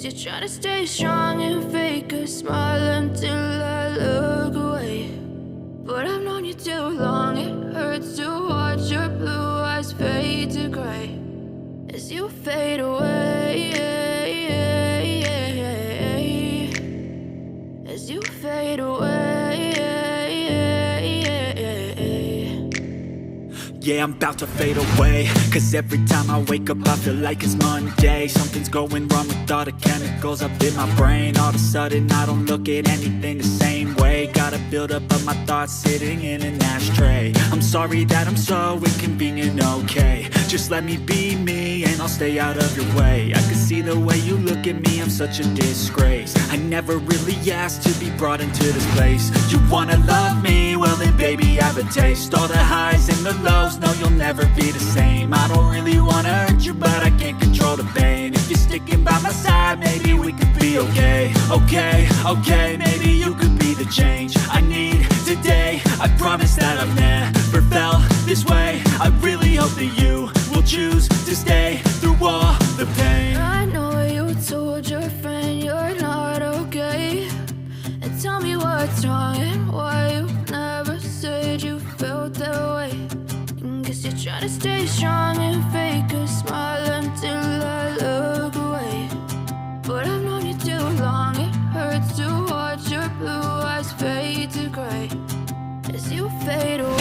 you're trying to stay strong and fake a smile until I look away. But I've known you too long, it hurts to watch your blue eyes fade to gray as you fade away, as you fade away. Yeah, I'm about to fade away, cause every time I wake up I feel like it's Monday. Something's going wrong with all the chemicals up in my brain. All of a sudden I don't look at anything the same way. Got a buildup of my thoughts sitting in an ashtray. I'm sorry that I'm so inconvenient, okay. Just let me be me and I'll stay out of your way. I can see the way you look at me, I'm such a disgrace. I never really asked to be brought into this place. You wanna love me? Well then baby have a taste. All the highs and the lows, no you'll never be the same. I don't really wanna hurt you but I can't control the pain. If you're sticking by my side maybe we could be okay. Okay, maybe you could be the change I need today. I promise that I've never felt this way. I really hope that you will choose to stay through all the pain. I know you told your friend you're not okay, and tell me what's wrong and why you never said you felt that way. Guess you're trying to stay strong and fake a smile until I look away. But I've known you too long, it hurts to watch your blue eyes fade to gray as you fade away.